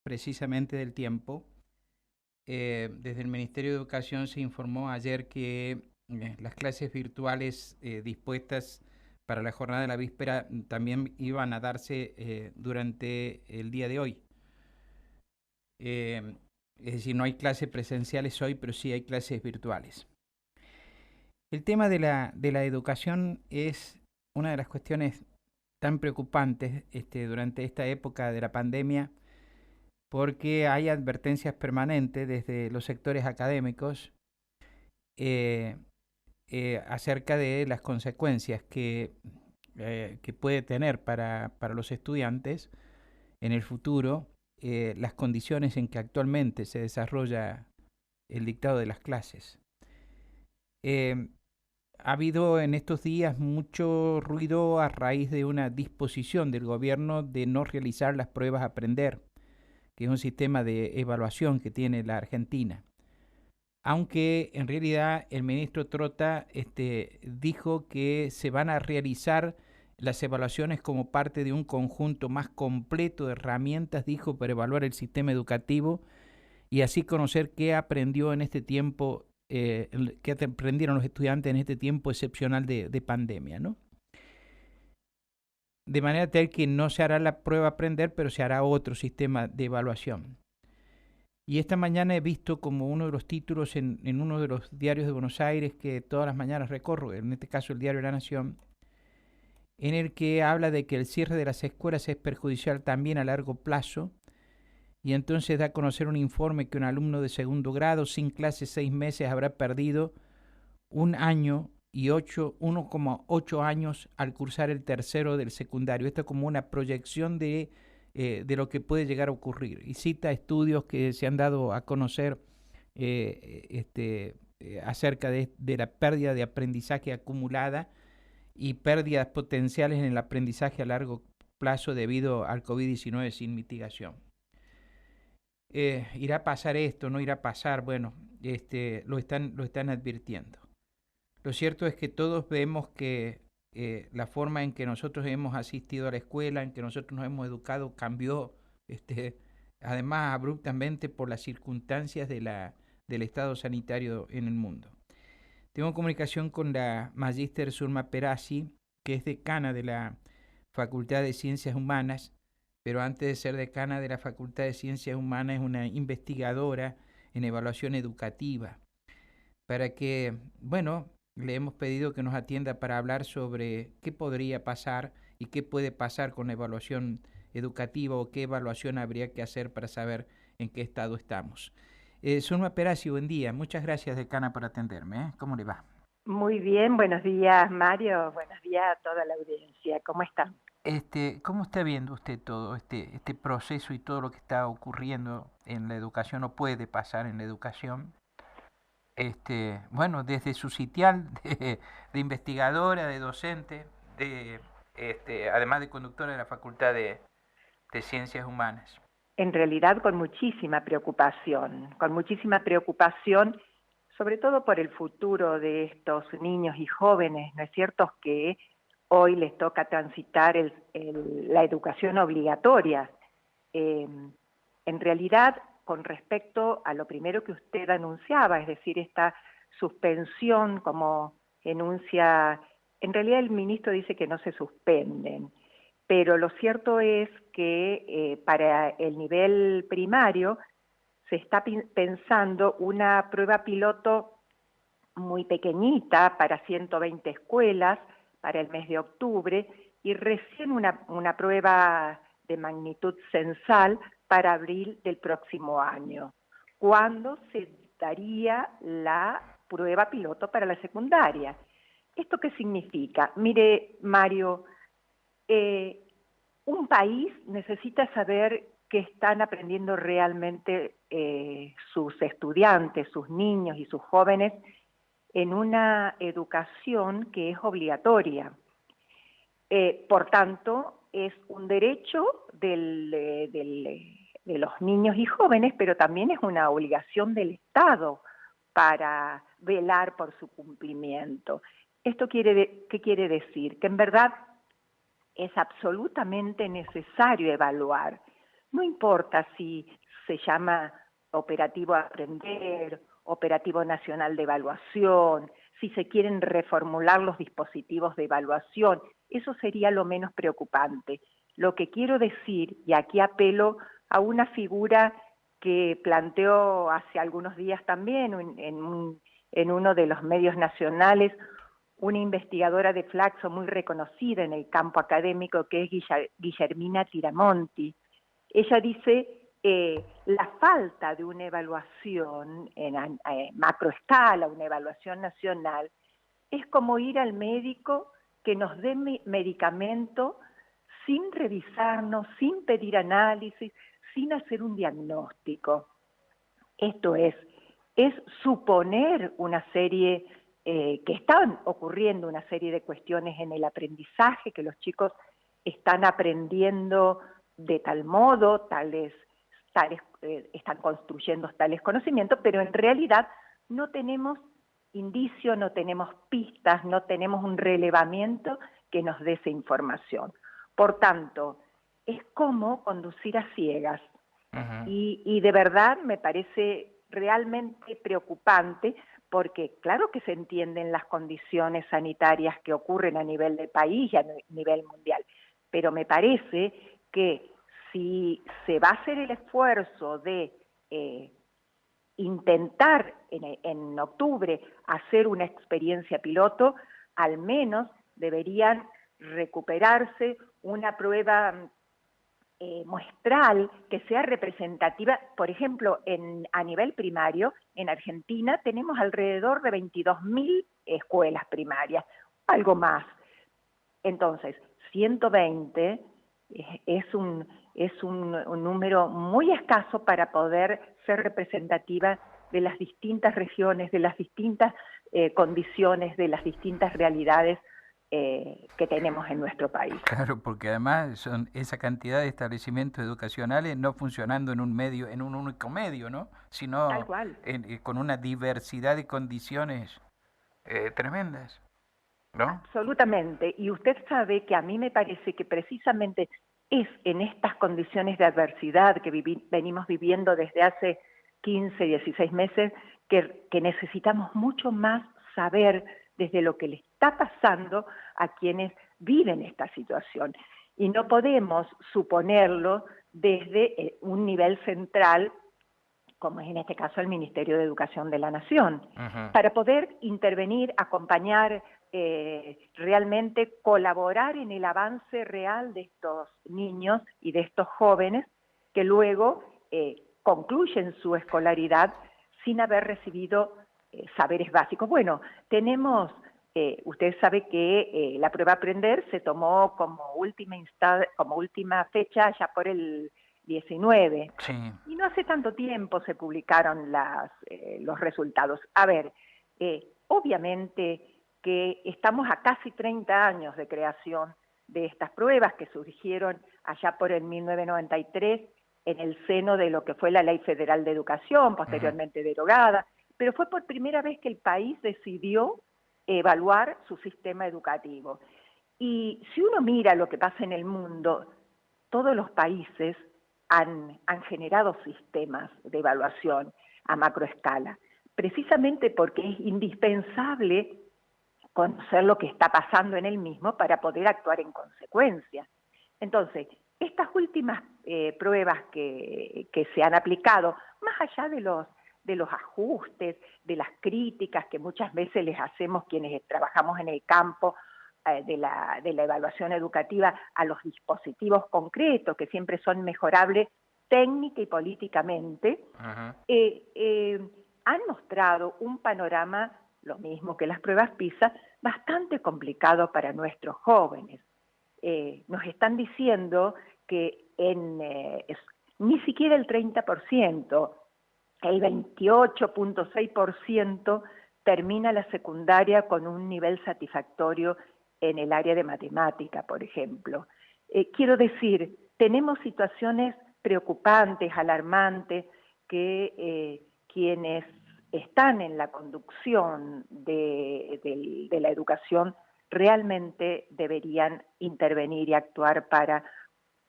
precisamente del tiempo. Desde el Ministerio de Educación se informó ayer que las clases virtuales dispuestas para la jornada de la víspera también iban a darse durante el día de hoy. Eh, es decir, no hay clases presenciales hoy, pero sí hay clases virtuales. El tema de la educación es una de las cuestiones tan preocupantes durante esta época de la pandemia, porque hay advertencias permanentes desde los sectores académicos eh, acerca de las consecuencias que puede tener para los estudiantes en el futuro las condiciones en que actualmente se desarrolla el dictado de las clases. Eh, Ha habido en estos días mucho ruido a raíz de una disposición del gobierno de no realizar las pruebas a aprender, que es un sistema de evaluación que tiene la Argentina. Aunque en realidad el ministro Trota dijo que se van a realizar las evaluaciones como parte de un conjunto más completo de herramientas, dijo, para evaluar el sistema educativo y así conocer qué aprendió en este tiempo, qué aprendieron los estudiantes en este tiempo excepcional de pandemia, ¿no? De manera tal que no se hará la prueba a aprender, pero se hará otro sistema de evaluación. Y esta mañana he visto como uno de los títulos en uno de los diarios de Buenos Aires que todas las mañanas recorro, en este caso el diario La Nación, en el que habla de que el cierre de las escuelas es perjudicial también a largo plazo, y entonces da a conocer un informe que un alumno de segundo grado sin clase 6 meses habrá perdido un año y 1,8 años al cursar el tercero del secundario. Esto es como una proyección de lo que puede llegar a ocurrir. Y cita estudios que se han dado a conocer acerca de la pérdida de aprendizaje acumulada y pérdidas potenciales en el aprendizaje a largo plazo debido al COVID-19 sin mitigación. ¿Irá a pasar esto? ¿No irá a pasar? Bueno, lo están advirtiendo. Lo cierto es que todos vemos que la forma en que nosotros hemos asistido a la escuela, en que nosotros nos hemos educado, cambió, este, además abruptamente por las circunstancias del estado sanitario en el mundo. Tengo comunicación con la Magíster Surma Perazzi, que es decana de la Facultad de Ciencias Humanas, pero antes de ser decana de la Facultad de Ciencias Humanas es una investigadora en evaluación educativa, para que, bueno, le hemos pedido que nos atienda para hablar sobre qué podría pasar y qué puede pasar con la evaluación educativa o qué evaluación habría que hacer para saber en qué estado estamos. Zulma Perazzi, buen día. Muchas gracias, decana, por atenderme. ¿Cómo le va? Muy bien, buenos días Mario, buenos días a toda la audiencia, ¿cómo están? ¿Cómo está viendo usted todo este proceso y todo lo que está ocurriendo en la educación o puede pasar en la educación? Bueno, desde su sitial de investigadora, de docente, además de conductora de la Facultad de Ciencias Humanas. En realidad con muchísima preocupación, sobre todo por el futuro de estos niños y jóvenes, ¿no es cierto? Que hoy les toca transitar la educación obligatoria. Eh, en realidad, con respecto a lo primero que usted anunciaba, es decir, esta suspensión como enuncia, en realidad el ministro dice que no se suspenden, pero lo cierto es que para el nivel primario se está pensando una prueba piloto muy pequeñita para 120 escuelas para el mes de octubre y recién una prueba de magnitud censal para abril del próximo año, cuando se daría la prueba piloto para la secundaria. ¿Esto qué significa? Mire, Mario, eh, un país necesita saber qué están aprendiendo realmente sus estudiantes, sus niños y sus jóvenes en una educación que es obligatoria. Por tanto, es un derecho de los niños y jóvenes, pero también es una obligación del Estado para velar por su cumplimiento. ¿Esto qué quiere decir? Que en verdad es absolutamente necesario evaluar. no importa si se llama operativo Aprender, operativo nacional de evaluación, si se quieren reformular los dispositivos de evaluación, eso sería lo menos preocupante. Lo que quiero decir, y aquí apelo a una figura que planteó hace algunos días también en uno de los medios nacionales, una investigadora de Flaxo muy reconocida en el campo académico, que es Guillermina Tiramonti. Ella dice la falta de una evaluación en macroescala, una evaluación nacional, es como ir al médico que nos dé medicamento sin revisarnos, sin pedir análisis, sin hacer un diagnóstico. Esto es suponer una serie, que están ocurriendo una serie de cuestiones en el aprendizaje, que los chicos están aprendiendo de tal modo, están construyendo tales conocimientos, pero en realidad no tenemos indicio, no tenemos pistas, no tenemos un relevamiento que nos dé esa información. Por tanto, es como conducir a ciegas. Ujú. Y de verdad me parece realmente preocupante porque claro que se entienden las condiciones sanitarias que ocurren a nivel del país y a nivel mundial, pero me parece que si se va a hacer el esfuerzo de intentar en octubre hacer una experiencia piloto, al menos deberían recuperarse una prueba muestral que sea representativa. Por ejemplo, a nivel primario, en Argentina tenemos alrededor de 22.000 escuelas primarias, algo más. Entonces, 120 es un número muy escaso para poder ser representativa de las distintas regiones, de las distintas condiciones, de las distintas realidades que tenemos en nuestro país. Claro, porque además son esa cantidad de establecimientos educacionales no funcionando en un medio, en un único medio, ¿no? Tal Sino cual. con una diversidad de condiciones tremendas, ¿no? Absolutamente. Y usted sabe que a mí me parece que precisamente es en estas condiciones de adversidad que venimos viviendo desde hace 15, 16 meses, que necesitamos mucho más saber desde lo que le está pasando a quienes viven esta situación. Y no podemos suponerlo desde un nivel central, como es en este caso el Ministerio de Educación de la Nación, Ujú. para poder intervenir, acompañar, realmente colaborar en el avance real de estos niños y de estos jóvenes que luego concluyen su escolaridad sin haber recibido saberes básicos. Bueno, tenemos, usted sabe que la prueba Aprender se tomó como última fecha ya por el 19. Sí. Y no hace tanto tiempo se publicaron los resultados. A ver, obviamente que estamos a casi 30 años de creación de estas pruebas que surgieron allá por el 1993 en el seno de lo que fue la Ley Federal de Educación, Ujú. posteriormente derogada, pero fue por primera vez que el país decidió evaluar su sistema educativo. Y si uno mira lo que pasa en el mundo, todos los países han generado sistemas de evaluación a macroescala, precisamente porque es indispensable conocer lo que está pasando en el mismo para poder actuar en consecuencia. Entonces, estas últimas pruebas que se han aplicado, más allá de los ajustes, de las críticas que muchas veces les hacemos quienes trabajamos en el campo de la evaluación educativa a los dispositivos concretos, que siempre son mejorables técnica y políticamente, Ujú. han mostrado un panorama, lo mismo que las pruebas PISA, bastante complicado para nuestros jóvenes. Nos están diciendo que ni siquiera el 30%, el 28.6% termina la secundaria con un nivel satisfactorio en el área de matemática, por ejemplo. Quiero decir, tenemos situaciones preocupantes, alarmantes, que quienes están en la conducción de la educación realmente deberían intervenir y actuar para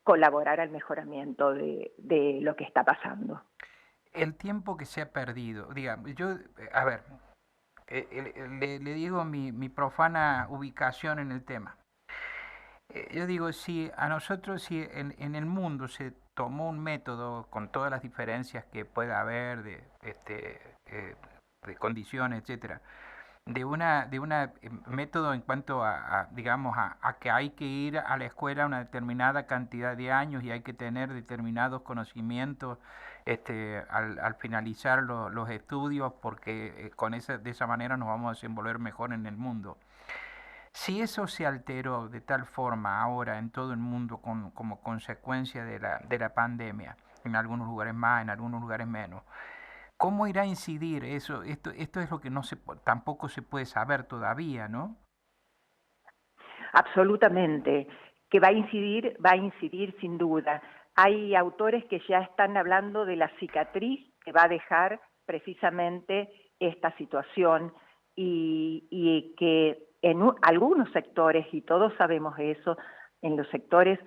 colaborar al mejoramiento de lo que está pasando. El tiempo que se ha perdido, digamos, yo, a ver, le digo mi profana ubicación en el tema. Yo digo, si a nosotros, si en el mundo se tomó un método con todas las diferencias que pueda haber de condiciones, etcétera, de una método en cuanto digamos, a que hay que ir a la escuela una determinada cantidad de años y hay que tener determinados conocimientos al finalizar los estudios, porque de esa manera nos vamos a desenvolver mejor en el mundo. Si eso se alteró de tal forma ahora en todo el mundo como consecuencia de la pandemia, en algunos lugares más, en algunos lugares menos, ¿cómo irá a incidir eso? Esto es lo que tampoco se puede saber todavía, ¿no? Absolutamente, que va a incidir sin duda. Hay autores que ya están hablando de la cicatriz que va a dejar precisamente esta situación y que en algunos sectores, y todos sabemos eso, en los sectores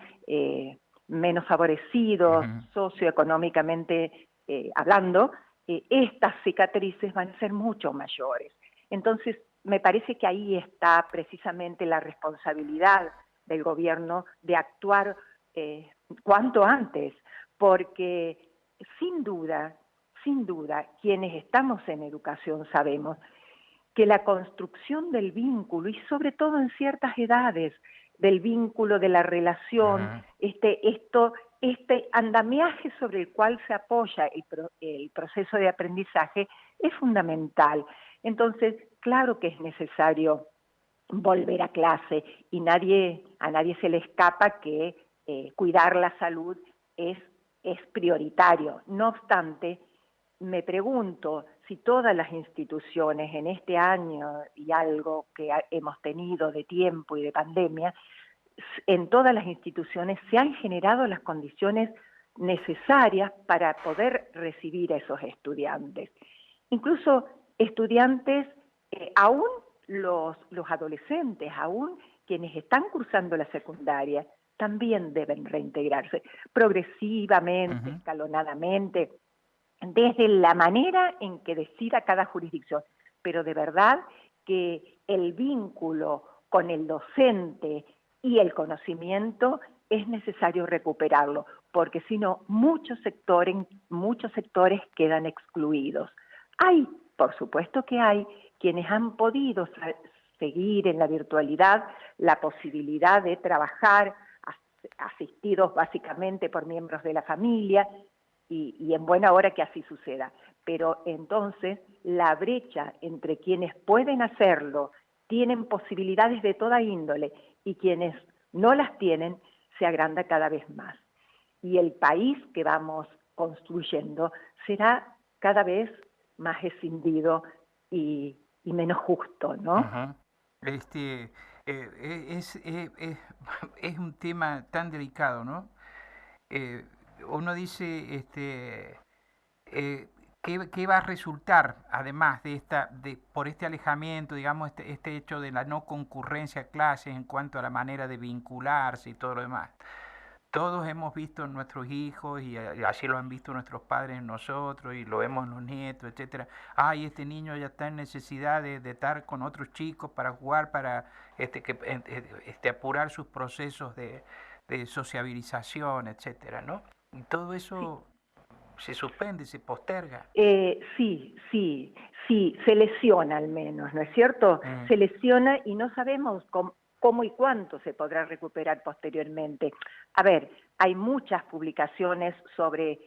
menos favorecidos, Ujú. socioeconómicamente hablando, estas cicatrices van a ser mucho mayores. Entonces, me parece que ahí está precisamente la responsabilidad del gobierno de actuar cuanto antes, porque sin duda, quienes estamos en educación sabemos que la construcción del vínculo, y sobre todo en ciertas edades, del vínculo, de la relación, Ujú. este andamiaje sobre el cual se apoya el proceso de aprendizaje es fundamental. Entonces, claro que es necesario volver a clase y a nadie se le escapa que cuidar la salud es prioritario. No obstante, me pregunto si todas las instituciones en este año y algo que hemos tenido de tiempo y de pandemia, en todas las instituciones se han generado las condiciones necesarias para poder recibir a esos estudiantes. Incluso estudiantes, aún los adolescentes, aún quienes están cursando la secundaria, también deben reintegrarse progresivamente, Ujú. escalonadamente, desde la manera en que decida cada jurisdicción. Pero de verdad que el vínculo con el docente y el conocimiento es necesario recuperarlo, porque si no, muchos sectores quedan excluidos. Hay, por supuesto que hay, quienes han podido seguir en la virtualidad la posibilidad de trabajar asistidos básicamente por miembros de la familia, y en buena hora que así suceda. Pero entonces la brecha entre quienes pueden hacerlo, tienen posibilidades de toda índole, y quienes no las tienen, se agranda cada vez más. Y el país que vamos construyendo será cada vez más escindido y menos justo, ¿no? Ajá. Este, es un tema tan delicado, ¿no? Eh, Uno dice, ¿qué va a resultar, además por este alejamiento, digamos, este hecho de la no concurrencia a clases en cuanto a la manera de vincularse y todo lo demás? Todos hemos visto en nuestros hijos y así lo han visto nuestros padres en nosotros y lo vemos en los nietos, etcétera. Ay, este niño ya está en necesidad de estar con otros chicos para jugar, para apurar sus procesos de sociabilización, etcétera, ¿no? Y todo Sí, eso se suspende, se posterga. sí, se lesiona al menos, ¿no es cierto? Mm. Se lesiona y no sabemos cómo y cuánto se podrá recuperar posteriormente. A ver, hay muchas publicaciones sobre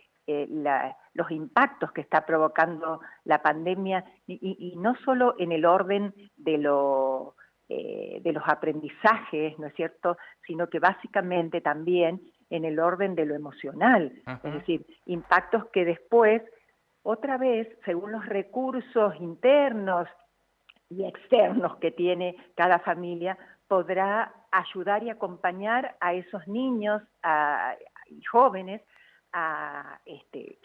los impactos que está provocando la pandemia y no solo en el orden de los aprendizajes, ¿no es cierto?, sino que básicamente también en el orden de lo emocional, es Ujú. decir, impactos que después, otra vez, según los recursos internos y externos que tiene cada familia, podrá ayudar y acompañar a esos niños y jóvenes a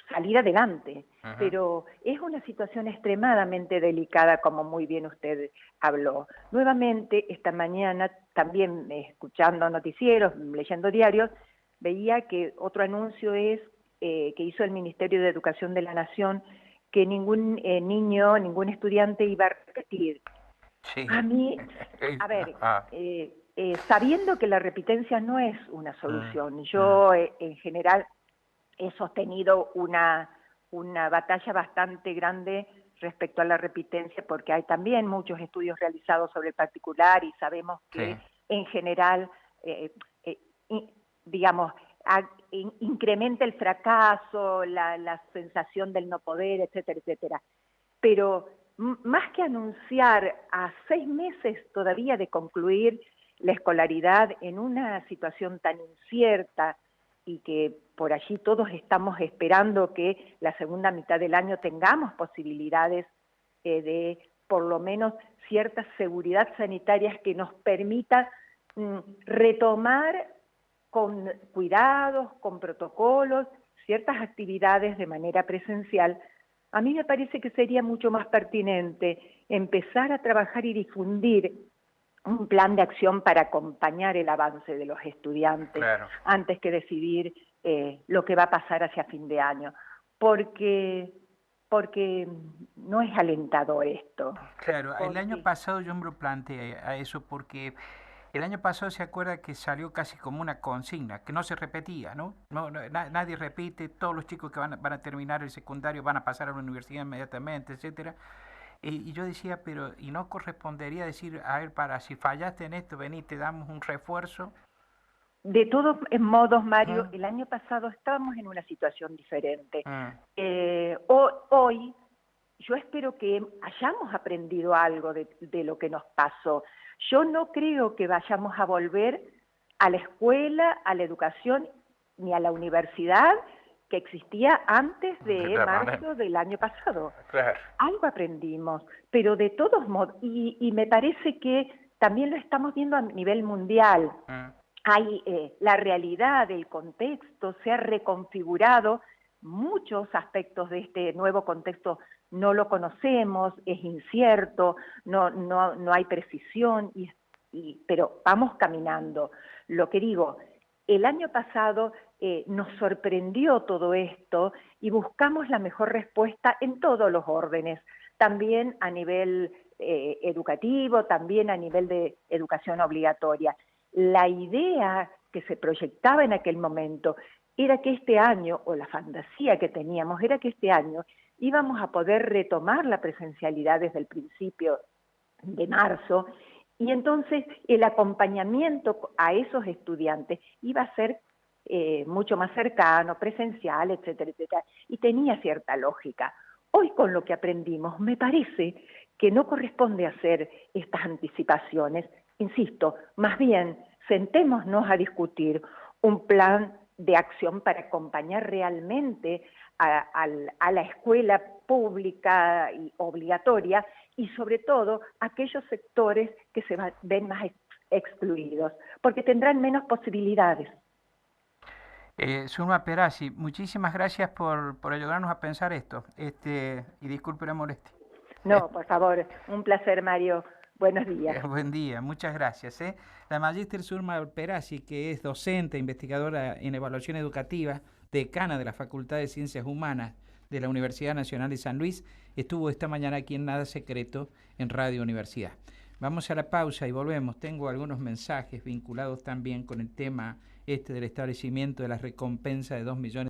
salir adelante. Ujú. Pero es una situación extremadamente delicada, como muy bien usted habló. Nuevamente, esta mañana, también escuchando noticieros, leyendo diarios, veía que otro anuncio es que hizo el Ministerio de Educación de la Nación, que ningún niño, ningún estudiante iba a repetir. Sí. A mí, a ver, sabiendo que la repitencia no es una solución, yo en general he sostenido una batalla bastante grande respecto a la repitencia, porque hay también muchos estudios realizados sobre el particular y sabemos que en general, digamos, incrementa el fracaso, la sensación del no poder, etcétera, etcétera. Pero más que anunciar a 6 meses todavía de concluir la escolaridad en una situación tan incierta y que por allí todos estamos esperando que la segunda mitad del año tengamos posibilidades de por lo menos ciertas seguridad sanitarias que nos permitan retomar con cuidados, con protocolos, ciertas actividades de manera presencial. A mí me parece que sería mucho más pertinente empezar a trabajar y difundir un plan de acción para acompañar el avance de los estudiantes antes que decidir lo que va a pasar hacia fin de año, porque no es alentador esto. Claro, el año pasado yo me lo planteé a eso porque el año pasado se acuerda que salió casi como una consigna, que no se repetía, ¿no? Nadie repite, todos los chicos que van a terminar el secundario van a pasar a la universidad inmediatamente, etcétera. Y yo decía, pero ¿y no correspondería decir, a ver, si fallaste en esto, vení, te damos un refuerzo? De todos modos, Mario, el año pasado estábamos en una situación diferente. Hoy, yo espero que hayamos aprendido algo de lo que nos pasó. Yo no creo que vayamos a volver a la escuela, a la educación, ni a la universidad que existía antes de marzo del año pasado. Claro. Algo aprendimos, pero de todos modos, y me parece que también lo estamos viendo a nivel mundial. Hay la realidad, el contexto, se ha reconfigurado, muchos aspectos de este nuevo contexto no lo conocemos, es incierto, no hay precisión, pero vamos caminando. Lo que digo, el año pasado nos sorprendió todo esto y buscamos la mejor respuesta en todos los órdenes, también a nivel educativo, también a nivel de educación obligatoria. La idea que se proyectaba en aquel momento era que este año, o la fantasía que teníamos, era que este año íbamos a poder retomar la presencialidad desde el principio de marzo, y entonces el acompañamiento a esos estudiantes iba a ser mucho más cercano, presencial, etcétera, etcétera, y tenía cierta lógica. Hoy con lo que aprendimos, me parece que no corresponde hacer estas anticipaciones. Insisto, más bien, sentémonos a discutir un plan de acción para acompañar realmente a la escuela pública y obligatoria y sobre todo a aquellos sectores que se ven más excluidos, porque tendrán menos posibilidades. Zulma Perazzi, muchísimas gracias por ayudarnos a pensar esto, y disculpe la molestia. No, por favor, un placer, Mario. Buenos días. Buen día, muchas gracias. La magíster Zulma Perazzi, que es docente, investigadora en evaluación educativa, decana de la Facultad de Ciencias Humanas de la Universidad Nacional de San Luis, estuvo esta mañana aquí en Nada Secreto en Radio Universidad. Vamos a la pausa y volvemos. Tengo algunos mensajes vinculados también con el tema del establecimiento de la recompensa de 2 millones